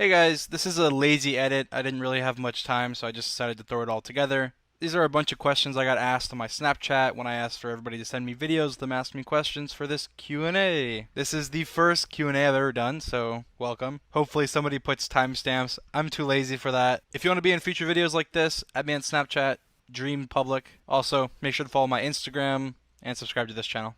Hey guys, this is a lazy edit. I didn't really have much time, so I just decided to throw it all together. These are a bunch of questions I got asked on my Snapchat when I asked for everybody to send me videos of them asking me questions for this Q&A. This is the first Q&A I've ever done, so welcome. Hopefully somebody puts timestamps. I'm too lazy for that. If you want to be in future videos like this, add me on Snapchat, Dream Public. Also, make sure to follow my Instagram and subscribe to this channel.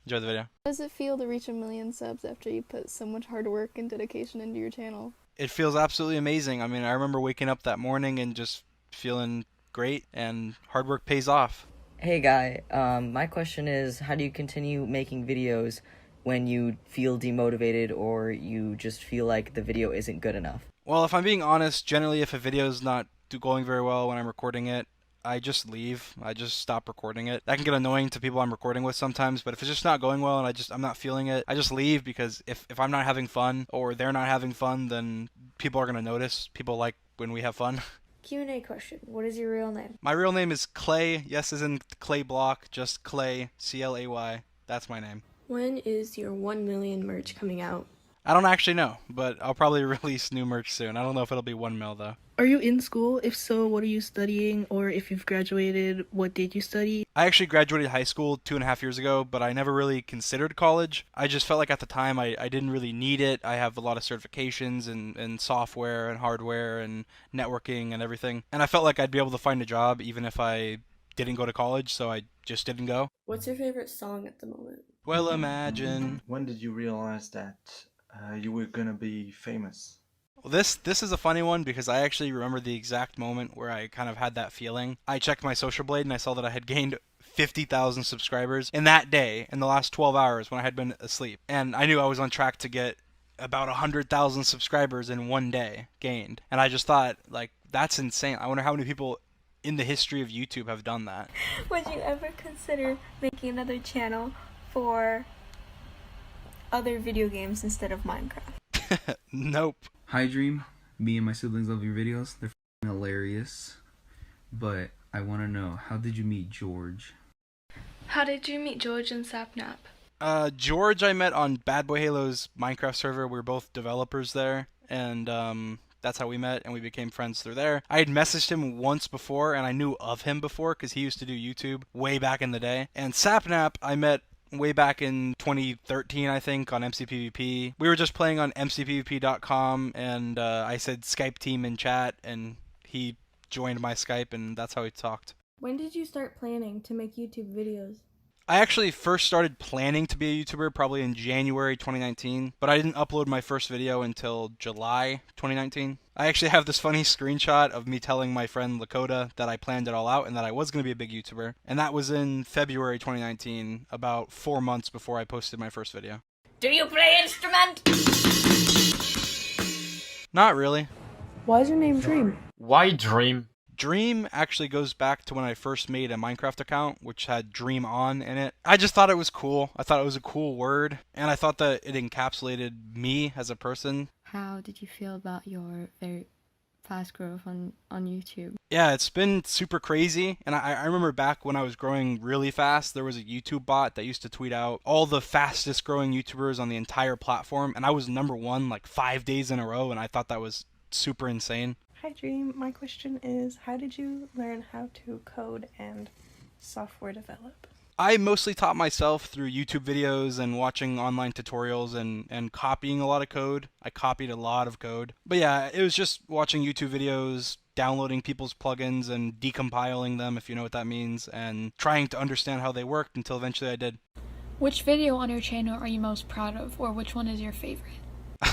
Enjoy the video. How does it feel to reach 1 million subs after you put so much hard work and dedication into your channel? It feels absolutely amazing. I mean, I remember waking up that morning and just feeling great, and hard work pays off. Hey Guy, my question is, how do you continue making videos when you feel demotivated or you just feel like the video isn't good enough? Well, if I'm being honest, generally if a video is not going very well when I'm recording it, I just leave. I just stop recording it. That can get annoying to people I'm recording with sometimes, but if it's just not going well and I'm not feeling it, I just leave because if I'm not having fun or they're not having fun, then people are going to notice. People like when we have fun. Q&A question. What is your real name? My real name is Clay. Yes, as in Clay Block, just Clay, Clay. That's my name. When is your 1 million merch coming out? I don't actually know, but I'll probably release new merch soon. I don't know if it'll be 1 mil though. Are you in school? If so, what are you studying? Or if you've graduated, what did you study? I actually graduated high school 2.5 years ago, but I never really considered college. I just felt like at the time I didn't really need it. I have a lot of certifications in software and hardware and networking and everything. And I felt like I'd be able to find a job even if I didn't go to college, so I just didn't go. What's your favorite song at the moment? Well, imagine. When did you realize that you were gonna be famous? Well, this is a funny one because I actually remember the exact moment where I kind of had that feeling. I checked my social blade and I saw that I had gained 50,000 subscribers in that day, in the last 12 hours when I had been asleep. And I knew I was on track to get about 100,000 subscribers in one day gained. And I just thought, like, that's insane. I wonder how many people in the history of YouTube have done that. Would you ever consider making another channel for other video games instead of Minecraft? Nope. Hi Dream, me and my siblings love your videos. They're hilarious. But I want to know, how did you meet George? How did you meet George and Sapnap? George I met on Bad Boy Halo's Minecraft server. We were both developers there, and that's how we met, and we became friends through there. I had messaged him once before, and I knew of him before because he used to do YouTube way back in the day. And Sapnap I met way back in 2013, I think, on MCPVP. We were just playing on mcpvp.com, and I said Skype team in chat, and he joined my Skype, and that's how we talked. When did you start planning to make YouTube videos? I actually first started planning to be a YouTuber probably in January 2019, but I didn't upload my first video until July 2019. I actually have this funny screenshot of me telling my friend Lakota that I planned it all out and that I was going to be a big YouTuber, and that was in February 2019, about 4 months before I posted my first video. Do you play instrument? Not really. Why is your name Dream? Why Dream? Dream actually goes back to when I first made a Minecraft account, which had Dream On in it. I just thought it was cool. I thought it was a cool word, and I thought that it encapsulated me as a person. How did you feel about your very fast growth on YouTube? Yeah, it's been super crazy, and I remember back when I was growing really fast, there was a YouTube bot that used to tweet out all the fastest growing YouTubers on the entire platform, and I was #1 like 5 days in a row, and I thought that was super insane. Hi Dream, my question is, how did you learn how to code and software develop? I mostly taught myself through YouTube videos and watching online tutorials and copying a lot of code. I copied a lot of code. But yeah, it was just watching YouTube videos, downloading people's plugins and decompiling them, if you know what that means, and trying to understand how they worked until eventually I did. Which video on your channel are you most proud of, or which one is your favorite?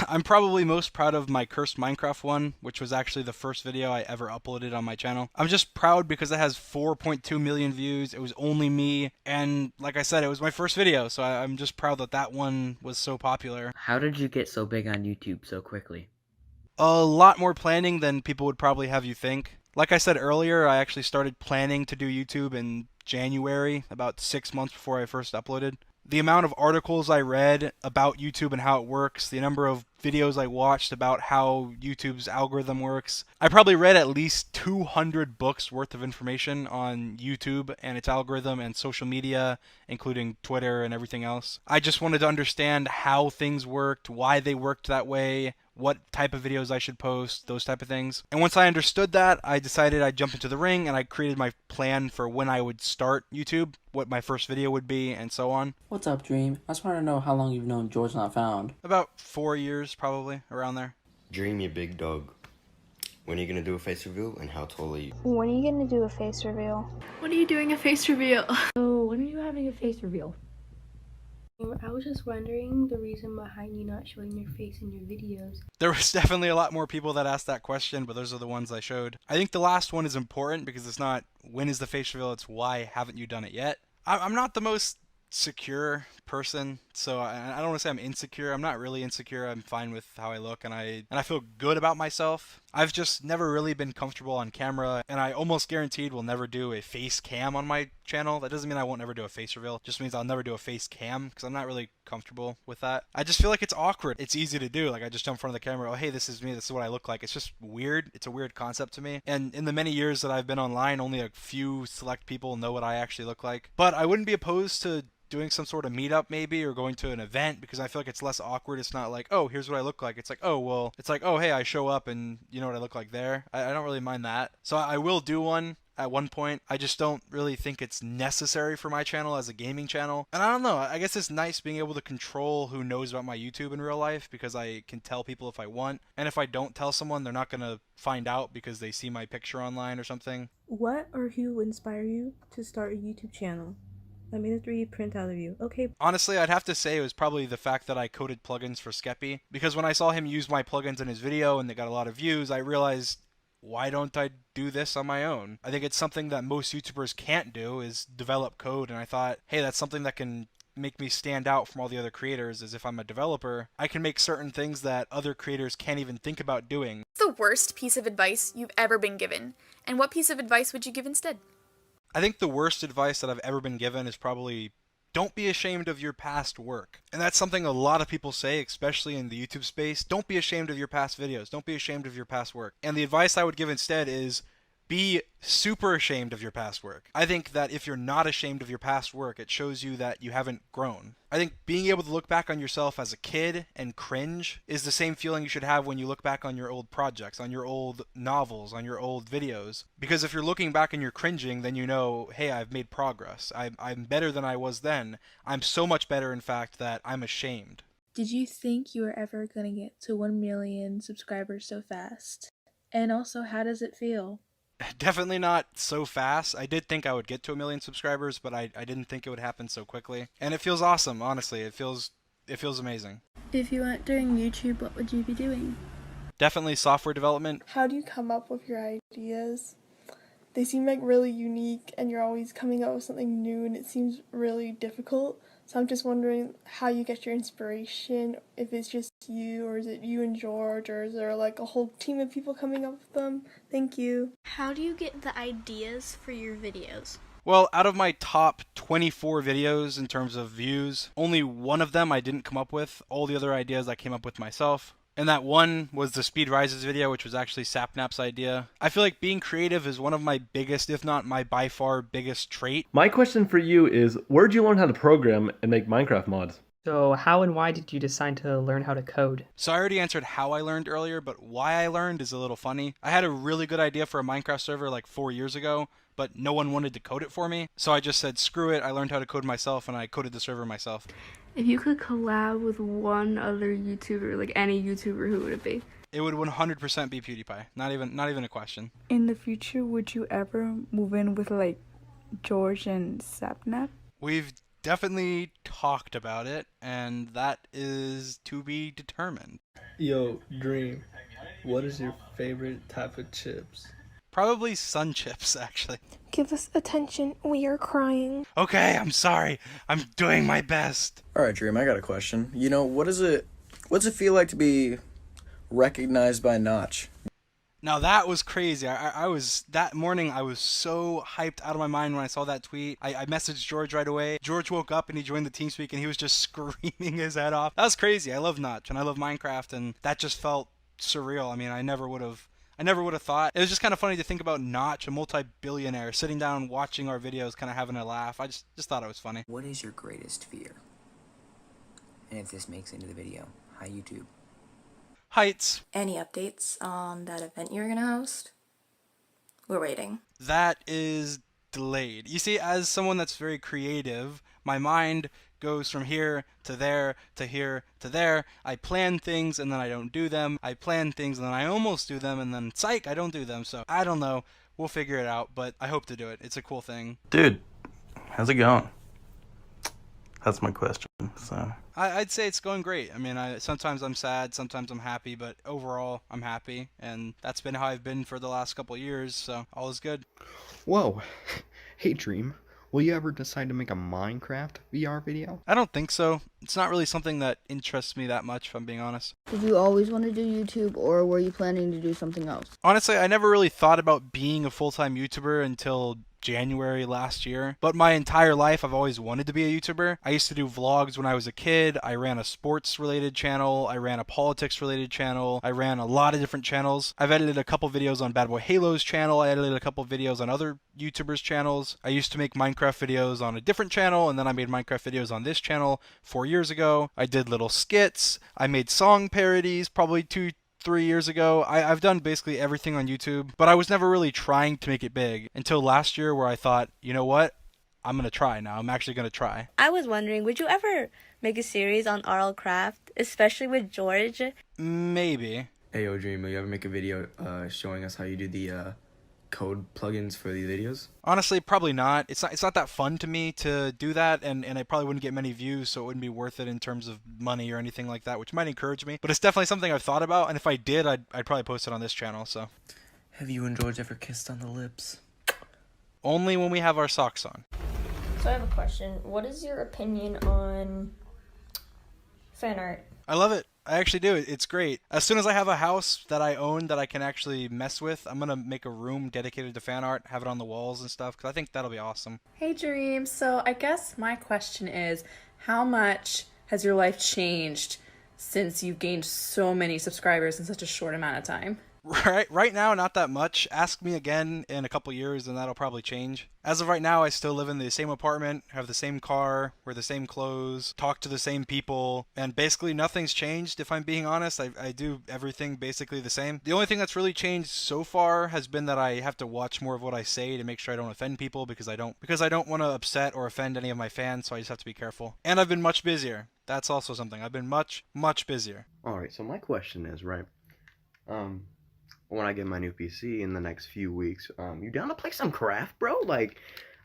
I'm probably most proud of my Cursed Minecraft one, which was actually the first video I ever uploaded on my channel. I'm just proud because it has 4.2 million views. It was only me, and like I said, it was my first video, so I'm just proud that that one was so popular. How did you get so big on YouTube so quickly? A lot more planning than people would probably have you think. Like I said earlier, I actually started planning to do YouTube in January, about 6 months before I first uploaded. The amount of articles I read about YouTube and how it works, the number of videos I watched about how YouTube's algorithm works. I probably read at least 200 books worth of information on YouTube and its algorithm and social media, including Twitter and everything else. I just wanted to understand how things worked, why they worked that way, what type of videos I should post, those type of things. And once I understood that, I decided I'd jump into the ring and I created my plan for when I would start YouTube, what my first video would be, and so on. What's up, Dream? I just want to know how long you've known George Not Found. About 4 years, probably, around there. Dream, you big dog. When are you gonna do a face reveal and how tall are you? When are you gonna do a face reveal? When are you doing a face reveal? Oh, when are you having a face reveal? I was just wondering the reason behind you not showing your face in your videos. There was definitely a lot more people that asked that question, but those are the ones I showed. I think the last one is important because it's not when is the face reveal, it's why haven't you done it yet. I'm not the most secure person, so I don't want to say I'm insecure. I'm not really insecure. I'm fine with how I look, and I feel good about myself. I've just never really been comfortable on camera, and I almost guaranteed will never do a face cam on my channel. That doesn't mean I won't never do a face reveal. It just means I'll never do a face cam because I'm not really comfortable with that. I just feel like it's awkward. It's easy to do. Like I just jump in front of the camera. Oh, hey, this is me. This is what I look like. It's just weird. It's a weird concept to me. And in the many years that I've been online, only a few select people know what I actually look like. But I wouldn't be opposed to doing some sort of meetup maybe, or going to an event, because I feel like it's less awkward. It's not like, oh, here's what I look like. It's like, oh, well, it's like, oh, hey, I show up and you know what I look like there. I don't really mind that. So I will do one at one point. I just don't really think it's necessary for my channel as a gaming channel. And I don't know, I guess it's nice being able to control who knows about my YouTube in real life, because I can tell people if I want. And if I don't tell someone, they're not going to find out because they see my picture online or something. What or who inspired you to start a YouTube channel? Let me just read print out of you. Okay. Honestly, I'd have to say it was probably the fact that I coded plugins for Skeppy, because when I saw him use my plugins in his video and they got a lot of views, I realized, why don't I do this on my own? I think it's something that most YouTubers can't do, is develop code, and I thought, hey, that's something that can make me stand out from all the other creators. Is if I'm a developer, I can make certain things that other creators can't even think about doing. What's the worst piece of advice you've ever been given? And what piece of advice would you give instead? I think the worst advice that I've ever been given is probably, don't be ashamed of your past work. And that's something a lot of people say, especially in the YouTube space. Don't be ashamed of your past videos. Don't be ashamed of your past work. And the advice I would give instead is, be super ashamed of your past work. I think that if you're not ashamed of your past work, it shows you that you haven't grown. I think being able to look back on yourself as a kid and cringe is the same feeling you should have when you look back on your old projects, on your old novels, on your old videos. Because if you're looking back and you're cringing, then you know, hey, I've made progress. I'm better than I was then. I'm so much better, in fact, that I'm ashamed. Did you think you were ever going to get to 1 million subscribers so fast? And also, how does it feel? Definitely not so fast. I did think I would get to 1 million subscribers, but I didn't think it would happen so quickly. And it feels awesome, honestly. It feels amazing. If you weren't doing YouTube, what would you be doing? Definitely software development. How do you come up with your ideas? They seem like really unique, and you're always coming up with something new, and it seems really difficult. So I'm just wondering how you get your inspiration, if it's just you, or is it you and George, or is there like a whole team of people coming up with them? Thank you. How do you get the ideas for your videos? Well, out of my top 24 videos in terms of views, only one of them I didn't come up with. All the other ideas I came up with myself. And that one was the Speed Rises video, which was actually Sapnap's idea. I feel like being creative is one of my biggest, if not my by far biggest trait. My question for you is, where'd you learn how to program and make Minecraft mods? So how and why did you decide to learn how to code? So I already answered how I learned earlier, but why I learned is a little funny. I had a really good idea for a Minecraft server like 4 years ago, but no one wanted to code it for me. So I just said, screw it, I learned how to code myself, and I coded the server myself. If you could collab with one other YouTuber, like any YouTuber, who would it be? It would 100% be PewDiePie. Not even a question. In the future, would you ever move in with like George and Sapnap? We've definitely talked about it, and that is to be determined. Yo, Dream, what is your favorite type of chips? Probably Sun Chips, actually. Give us attention. We are crying. Okay, I'm sorry. I'm doing my best. Alright, Dream, I got a question. You know, what's it feel like to be recognized by Notch? Now that was crazy. I was, that morning, I was so hyped out of my mind when I saw that tweet. I messaged George right away. George woke up and he joined the TeamSpeak and he was just screaming his head off. That was crazy. I love Notch and I love Minecraft, and that just felt surreal. I mean, I never would have thought. It was just kind of funny to think about Notch, a multi-billionaire, sitting down watching our videos, kind of having a laugh. I just thought it was funny. What is your greatest fear? And if this makes it into the video, hi YouTube. Heights. Any updates on that event you're gonna host? We're waiting. That is delayed. You see, as someone that's very creative, my mind goes from here to there to here to there. I plan things and then I don't do them. I plan things and then I almost do them, and then psych, I don't do them. So I don't know. We'll figure it out, but I hope to do it. It's a cool thing. Dude, how's it going? That's my question. So I'd say it's going great. I mean, sometimes I'm sad, sometimes I'm happy, but overall I'm happy, and that's been how I've been for the last couple of years, so all is good. Whoa. Hey Dream, will you ever decide to make a Minecraft VR video? I don't think so. It's not really something that interests me that much, if I'm being honest. Did you always want to do YouTube, or were you planning to do something else? Honestly, I never really thought about being a full-time YouTuber until January last year, but my entire life I've always wanted to be a YouTuber. I used to do vlogs when I was a kid. I ran a sports related channel, I ran a politics related channel, I ran a lot of different channels. I've edited a couple videos on Bad Boy Halo's channel, I edited a couple videos on other YouTubers' channels. I used to make Minecraft videos on a different channel, and then I made Minecraft videos on this channel 4 years ago. I did little skits, I made song parodies probably 3 years ago. I've done basically everything on YouTube, but I was never really trying to make it big until last year, where I thought, you know what? I'm going to try now. I'm actually going to try. I was wondering, would you ever make a series on RL Craft, especially with George? Maybe. Hey, yo, Dream, will you ever make a video showing us how you do the code plugins for the videos? Honestly, probably not. It's not that fun to me to do that, and I probably wouldn't get many views, so it wouldn't be worth it in terms of money or anything like that, which might encourage me. But it's definitely something I've thought about, and if I did, I'd probably post it on this channel. So. Have you and George ever kissed on the lips? Only when we have our socks on. So I have a question. What is your opinion on fan art? I love it. I actually do. It's great. As soon as I have a house that I own that I can actually mess with, I'm going to make a room dedicated to fan art, have it on the walls and stuff, because I think that'll be awesome. Hey Dream, so I guess my question is, how much has your life changed since you've gained so many subscribers in such a short amount of time? Right now, not that much. Ask me again in a couple years and that'll probably change. As of right now, I still live in the same apartment, have the same car, wear the same clothes, talk to the same people, and basically nothing's changed, if I'm being honest. I do everything basically the same. The only thing that's really changed so far has been that I have to watch more of what I say to make sure I don't offend people, because I don't want to upset or offend any of my fans, so I just have to be careful. And I've been much busier. That's also something. I've been much busier. Alright, so my question is, right, when I get my new PC in the next few weeks, you down to play some Craft, bro? Like,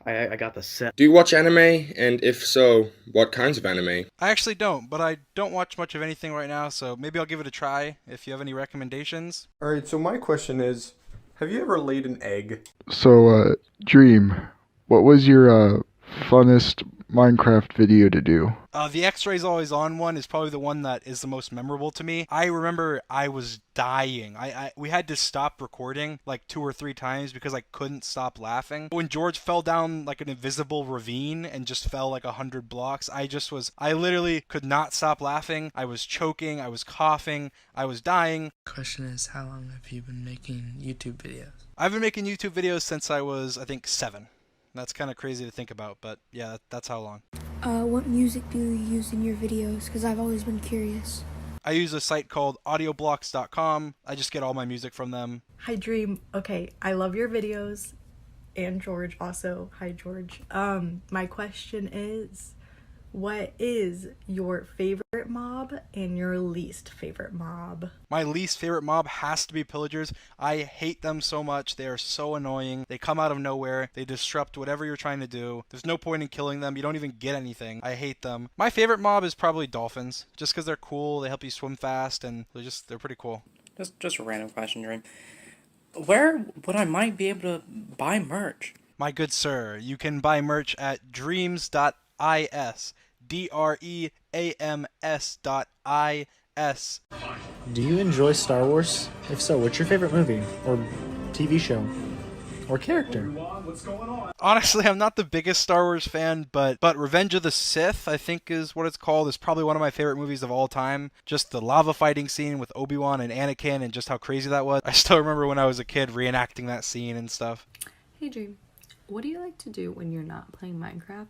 I got the set. Do you watch anime? And if so, what kinds of anime? I actually don't, but I don't watch much of anything right now, so maybe I'll give it a try if you have any recommendations. Alright, so my question is, have you ever laid an egg? So, Dream, what was your funnest Minecraft video to do? The X-Rays Always On one is probably the one that is the most memorable to me. I remember I was dying. We had to stop recording like 2 or 3 times because I couldn't stop laughing. When George fell down like an invisible ravine and just fell like 100 blocks, I literally could not stop laughing. I was choking, I was coughing, I was dying. Question is, how long have you been making YouTube videos? I've been making YouTube videos since I was, I think, 7. That's kind of crazy to think about, but yeah, that's how long. What music do you use in your videos? Because I've always been curious. I use a site called audioblocks.com. I just get all my music from them. Hi Dream. Okay, I love your videos. And George also. Hi George. My question is, what is your favorite mob and your least favorite mob? My least favorite mob has to be pillagers. I hate them so much. They are so annoying. They come out of nowhere. They disrupt whatever you're trying to do. There's no point in killing them. You don't even get anything. I hate them. My favorite mob is probably dolphins, just because they're cool. They help you swim fast, and they're pretty cool. Just a random question, Dream. Where would I might be able to buy merch? My good sir, you can buy merch at dreams.is. DREAMS.IS. Do you enjoy Star Wars? If so, what's your favorite movie or TV show or character? Honestly, I'm not the biggest Star Wars fan, but Revenge of the Sith, I think is what it's called, is probably one of my favorite movies of all time. Just the lava fighting scene with Obi-Wan and Anakin and just how crazy that was. I still remember when I was a kid reenacting that scene and stuff. Hey Dream, what do you like to do when you're not playing Minecraft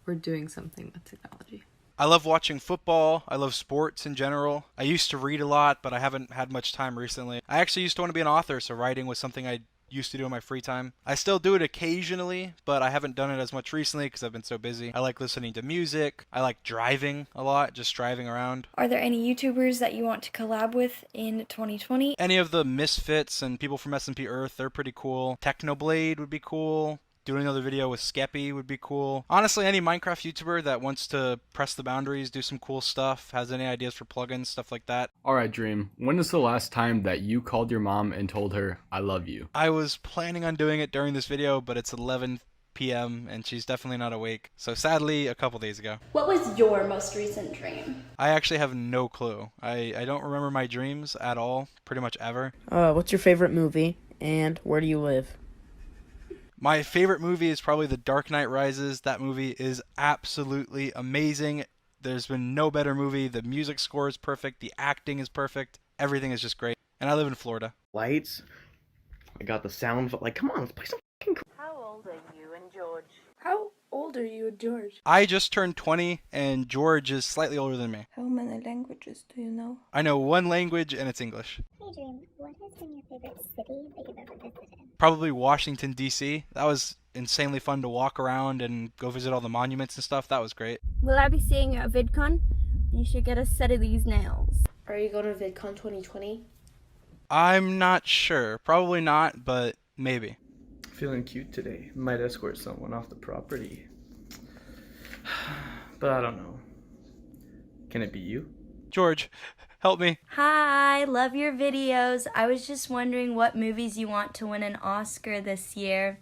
or doing something with technology? I love watching football. I love sports in general. I used to read a lot, but I haven't had much time recently. I actually used to want to be an author, so writing was something I used to do in my free time. I still do it occasionally, but I haven't done it as much recently because I've been so busy. I like listening to music. I like driving a lot, just driving around. Are there any YouTubers that you want to collab with in 2020? Any of the Misfits and people from SMP Earth, they're pretty cool. Technoblade would be cool. Doing another video with Skeppy would be cool. Honestly, any Minecraft YouTuber that wants to press the boundaries, do some cool stuff, has any ideas for plugins, stuff like that. Alright, Dream, when is the last time that you called your mom and told her, I love you? I was planning on doing it during this video, but it's 11 p.m. and she's definitely not awake. So sadly, a couple days ago. What was your most recent dream? I actually have no clue. I don't remember my dreams at all, pretty much ever. What's your favorite movie, and where do you live? My favorite movie is probably The Dark Knight Rises. That movie is absolutely amazing. There's been no better movie. The music score is perfect. The acting is perfect. Everything is just great. And I live in Florida. Lights. I got the sound. Like, come on, let's play some fucking. How old are you and George? How old are you and George? I just turned 20, and George is slightly older than me. How many languages do you know? I know one language, and it's English. Hey Dream, what has been your favorite city that you've ever visited? Probably Washington, D.C. That was insanely fun to walk around and go visit all the monuments and stuff. That was great. Will I be seeing you at VidCon? You should get a set of these nails. Are you going to VidCon 2020? I'm not sure. Probably not, but maybe. Feeling cute today. Might escort someone off the property. But I don't know. Can it be you? George, help me. Hi, love your videos. I was just wondering what movies you want to win an Oscar this year.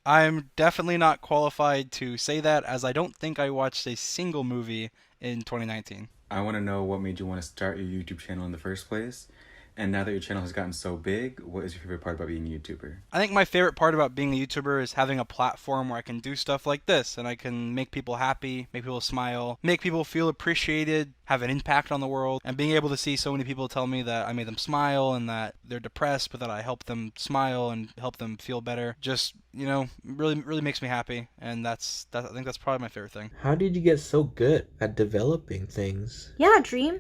I'm definitely not qualified to say that, as I don't think I watched a single movie in 2019. I want to know what made you want to start your YouTube channel in the first place. And now that your channel has gotten so big, what is your favorite part about being a YouTuber? I think my favorite part about being a YouTuber is having a platform where I can do stuff like this, and I can make people happy, make people smile, make people feel appreciated, have an impact on the world, and being able to see so many people tell me that I made them smile and that they're depressed, but that I helped them smile and help them feel better. Just, you know, really makes me happy, and I think that's probably my favorite thing. How did you get so good at developing things? Yeah, Dream.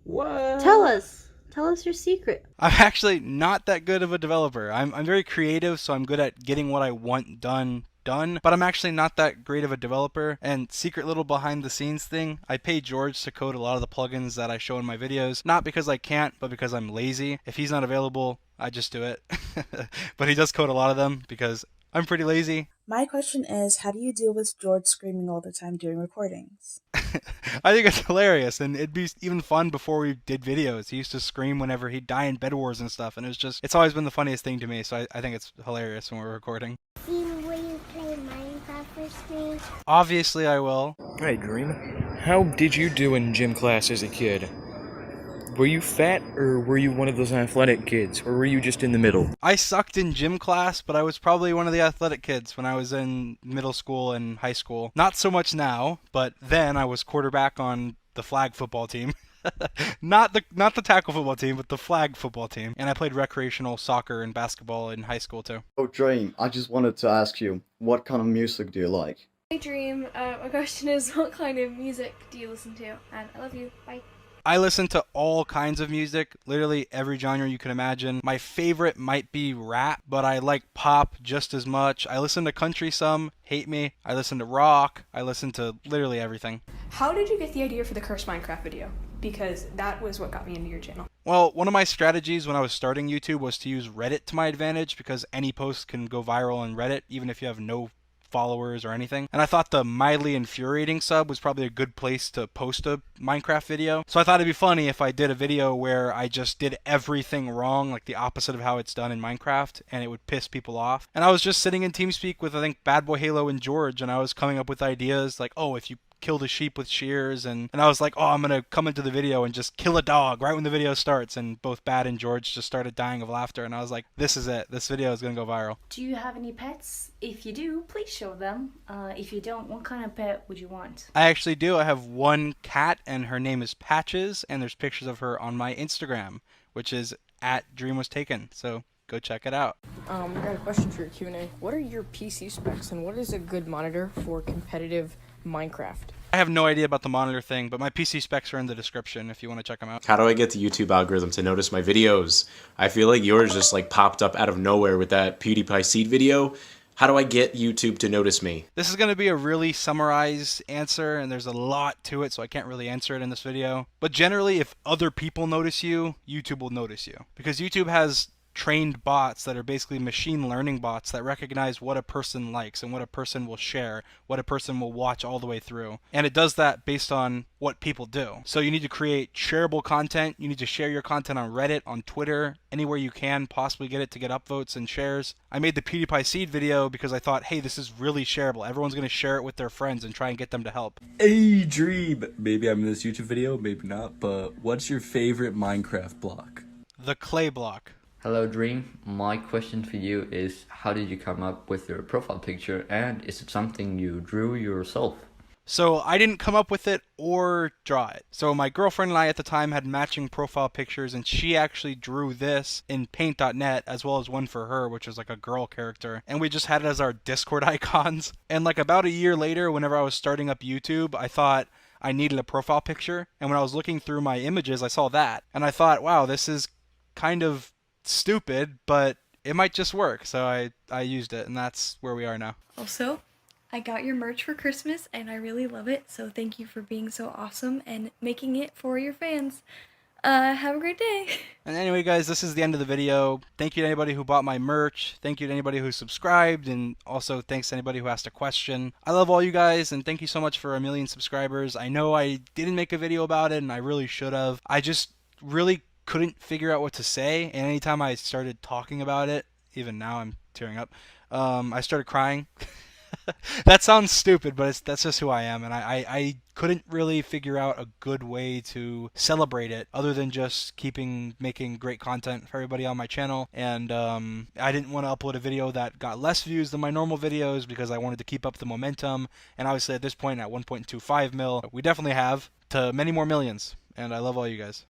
What? Tell us. Tell us your secret. I'm actually not that good of a developer. I'm very creative, so I'm good at getting what I want done, but I'm actually not that great of a developer. And secret little behind the scenes thing, I pay George to code a lot of the plugins that I show in my videos, not because I can't, but because I'm lazy. If he's not available, I just do it. But he does code a lot of them because I'm pretty lazy. My question is, how do you deal with George screaming all the time during recordings? I think it's hilarious, and it'd be even fun before we did videos. He used to scream whenever he'd die in Bed Wars and stuff, and it's always been the funniest thing to me, so I think it's hilarious when we're recording. Dream, will you play Minecraft with me? Obviously I will. Hey Dream, how did you do in gym class as a kid? Were you fat, or were you one of those athletic kids, or were you just in the middle? I sucked in gym class, but I was probably one of the athletic kids when I was in middle school and high school. Not so much now, but then I was quarterback on the flag football team. Not the tackle football team, but the flag football team. And I played recreational soccer and basketball in high school too. Oh, Dream, I just wanted to ask you, what kind of music do you like? Hey Dream, my question is, what kind of music do you listen to? And I love you. Bye. I listen to all kinds of music, literally every genre you can imagine. My favorite might be rap, but I like pop just as much. I listen to country some, hate me. I listen to rock. I listen to literally everything. How did you get the idea for the Cursed Minecraft video? Because that was what got me into your channel. Well, one of my strategies when I was starting YouTube was to use Reddit to my advantage, because any post can go viral on Reddit, even if you have no followers or anything. And I thought the Mildly Infuriating sub was probably a good place to post a Minecraft video. So I thought it'd be funny if I did a video where I just did everything wrong, like the opposite of how it's done in Minecraft, and it would piss people off. And I was just sitting in TeamSpeak with, I think, Bad Boy Halo and George, and I was coming up with ideas like, oh, if you killed a sheep with shears, and I was like, oh, I'm gonna come into the video and just kill a dog right when the video starts, and both Bad and George just started dying of laughter, and I was like, this is it, this video is gonna go viral. Do you have any pets? If you do, please show them. If you don't, what kind of pet would you want? I actually do. I have one cat, and her name is Patches, and there's pictures of her on my Instagram, which is @DreamWasTaken, so go check it out. I got a question for your Q&A. What are your PC specs, and what is a good monitor for competitive Minecraft? I have no idea about the monitor thing, but my PC specs are in the description if you want to check them out. How do I get the YouTube algorithm to notice my videos? I feel like yours just like popped up out of nowhere with that PewDiePie Seed video. How do I get YouTube to notice me? This is going to be a really summarized answer, and there's a lot to it, so I can't really answer it in this video. But generally, if other people notice you, YouTube will notice you. Because YouTube has trained bots that are basically machine learning bots that recognize what a person likes and what a person will share, what a person will watch all the way through. And it does that based on what people do. So you need to create shareable content. You need to share your content on Reddit, on Twitter, anywhere you can possibly get it to get upvotes and shares. I made the PewDiePie Seed video because I thought, hey, this is really shareable. Everyone's going to share it with their friends and try and get them to help. Hey, Dream! Maybe I'm in this YouTube video, maybe not, but what's your favorite Minecraft block? The clay block. Hello Dream, my question for you is how did you come up with your profile picture, and is it something you drew yourself? So I didn't come up with it or draw it. So my girlfriend and I at the time had matching profile pictures, and she actually drew this in paint.net as well as one for her, which was like a girl character. And we just had it as our Discord icons. And like about a year later, whenever I was starting up YouTube, I thought I needed a profile picture. And when I was looking through my images, I saw that. And I thought, wow, this is kind of stupid, but it might just work. So I used it, and that's where we are now. Also, I got your merch for Christmas and I really love it, so thank you for being so awesome and making it for your fans. Have a great day. And anyway, guys, this is the end of the video. Thank you to anybody who bought my merch. Thank you to anybody who subscribed, and also thanks to anybody who asked a question. I love all you guys, and thank you so much for 1 million subscribers. I know I didn't make a video about it, and I really should have. I just really couldn't figure out what to say, and anytime I started talking about it, even now I'm tearing up, I started crying. That sounds stupid, but that's just who I am, and I couldn't really figure out a good way to celebrate it other than just making great content for everybody on my channel. And I didn't want to upload a video that got less views than my normal videos because I wanted to keep up the momentum, and obviously at this point at 1.25 mil we definitely have to many more millions, and I love all you guys.